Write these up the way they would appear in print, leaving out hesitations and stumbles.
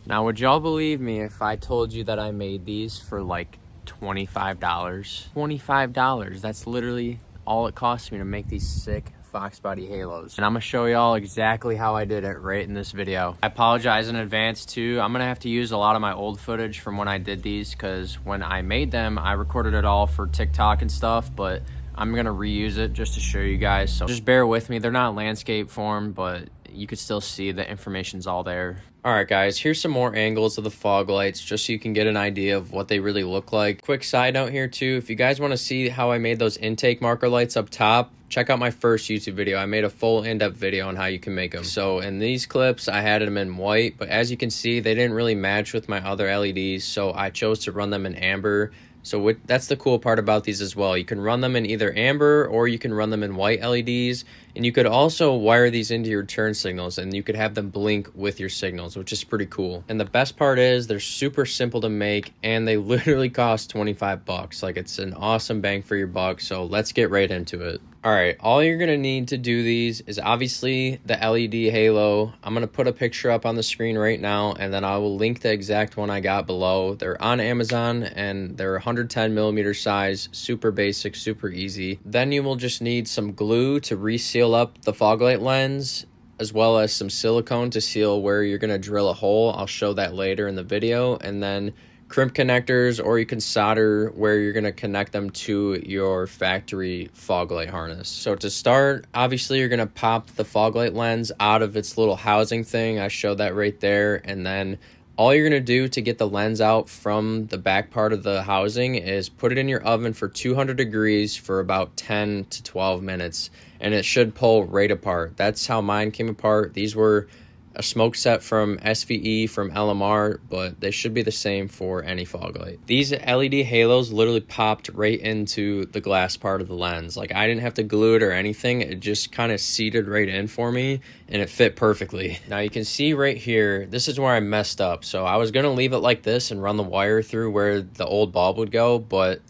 Now, would y'all believe me if I told you that I made these for like $25? $25. That's literally all it cost me to make these sick Foxbody halos. And I'm gonna show y'all exactly how I did it right in this video. I apologize in advance too. I'm gonna have to use a lot of my old footage from when I did these, because when I made them, I recorded it all for TikTok and stuff, but I'm gonna reuse it just to show you guys. So just bear with me. They're not landscape form, but you could still see the information's all there. All right, guys, here's some more angles of the fog lights just so you can get an idea of what they really look like. Quick side note here too, if you guys want to see how I made those intake marker lights up top, check out my first YouTube video. I made a full in-depth video on how you can make them. So in these clips, I had them in white, but as you can see, they didn't really match with my other LEDs, so I chose to run them in amber. So that's the cool part about these as well. You can run them in either amber or you can run them in white LEDs, and you could also wire these into your turn signals and you could have them blink with your signals, which is pretty cool. And the best part is they're super simple to make and they literally cost 25 bucks. Like, it's an awesome bang for your buck. So let's get right into it. All right, all you're gonna need to do these is obviously the LED halo. I'm gonna put a picture up on the screen right now, and then I will link the exact one I got below. They're on Amazon and they're 110 millimeter size, super basic, super easy. Then you will just need some glue to reseal up the fog light lens, as well as some silicone to seal where you're gonna drill a hole. I'll show that later in the video. And then crimp connectors, or you can solder where you're going to connect them to your factory fog light harness. So to start, obviously you're going to pop the fog light lens out of its little housing thing. I showed that right there. And then all you're going to do to get the lens out from the back part of the housing is put it in your oven for 200 degrees for about 10 to 12 minutes, and it should pull right apart. That's how mine came apart. These were a smoke set from SVE from LMR, but they should be the same for any fog light. These LED halos literally popped right into the glass part of the lens. Like, I didn't have to glue it or anything. It just kind of seated right in for me and it fit perfectly. Now you can see right here, this is where I messed up. So I was gonna leave it like this and run the wire through where the old bulb would go, but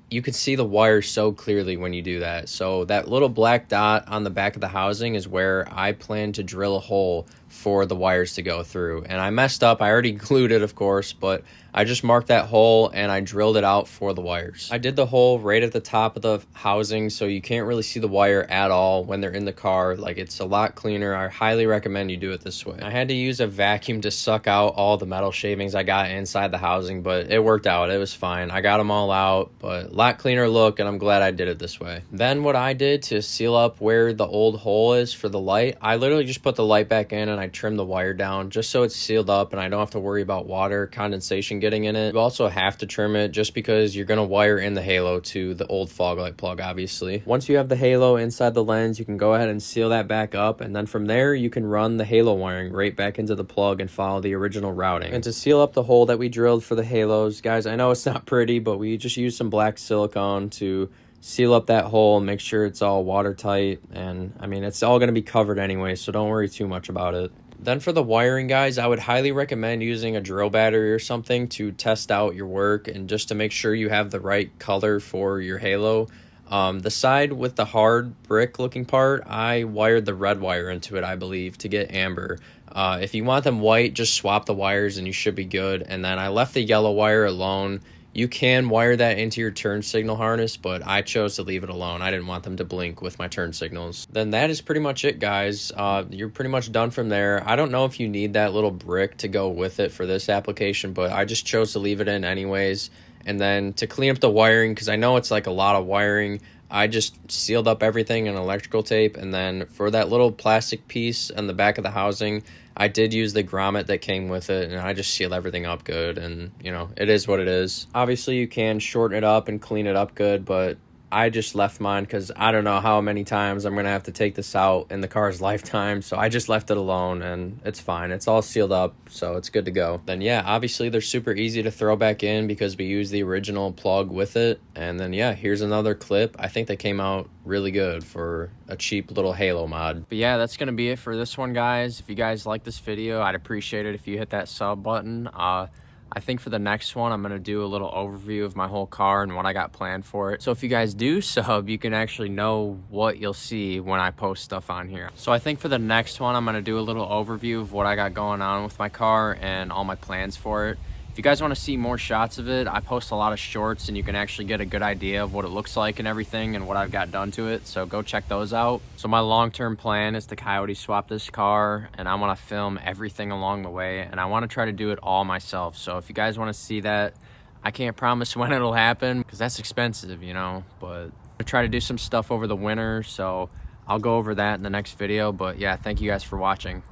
you can see the wire so clearly when you do that. So that little black dot on the back of the housing is where I plan to drill a hole for the wires to go through. And I messed up. I already glued it, of course, but I just marked that hole and I drilled it out for the wires. I did the hole right at the top of the housing, so you can't really see the wire at all when they're in the car. Like, it's a lot cleaner. I highly recommend you do it this way. I had to use a vacuum to suck out all the metal shavings I got inside the housing, but it worked out. It was fine. I got them all out, but a lot cleaner look, and I'm glad I did it this way. Then what I did to seal up where the old hole is for the light, I literally just put the light back in and I trimmed the wire down just so it's sealed up and I don't have to worry about water condensation getting in it. You also have to trim it just because you're going to wire in the halo to the old fog light plug, obviously. Once you have the halo inside the lens, you can go ahead and seal that back up, and then from there you can run the halo wiring right back into the plug and follow the original routing. And to seal up the hole that we drilled for the halos, guys, I know it's not pretty, but we just used some black silicone to seal up that hole and make sure it's all watertight. And I mean, it's all going to be covered anyway, so don't worry too much about it. Then for the wiring, guys, I would highly recommend using a drill battery or something to test out your work and just to make sure you have the right color for your halo. The side with the hard brick looking part, I wired the red wire into it, I believe, to get amber. If you want them white, just swap the wires and you should be good. And then I left the yellow wire alone. You can wire that into your turn signal harness, but I chose to leave it alone. I didn't want them to blink with my turn signals. Then that is pretty much it, guys. You're pretty much done from there. I don't know if you need that little brick to go with it for this application, but I just chose to leave it in anyways. And then to clean up the wiring, because I know it's like a lot of wiring, I just sealed up everything in electrical tape. And then for that little plastic piece on the back of the housing, I did use the grommet that came with it, and I just sealed everything up good, and, you know, it is what it is. Obviously, you can shorten it up and clean it up good, but I just left mine because I don't know how many times I'm going to have to take this out in the car's lifetime, so I just left it alone, and it's fine. It's all sealed up, so it's good to go. Then, yeah, obviously, they're super easy to throw back in because we use the original plug with it. And then, yeah, here's another clip. I think they came out really good for a cheap little halo mod. But yeah, that's gonna be it for this one, guys. If you guys like this video, I'd appreciate it if you hit that sub button. I think for the next one, I'm gonna do a little overview of my whole car and what I got planned for it. So if you guys do sub, you can actually know what you'll see when I post stuff on here. So I think for the next one, I'm gonna do a little overview of what I got going on with my car and all my plans for it. If you guys want to see more shots of it, I post a lot of shorts and you can actually get a good idea of what it looks like and everything and what I've got done to it. So go check those out. So my long-term plan is to coyote swap this car, and I want to film everything along the way, and I want to try to do it all myself. So if you guys want to see that, I can't promise when it'll happen because that's expensive, you know, but I'm gonna try to do some stuff over the winter. So I'll go over that in the next video. But yeah, thank you guys for watching.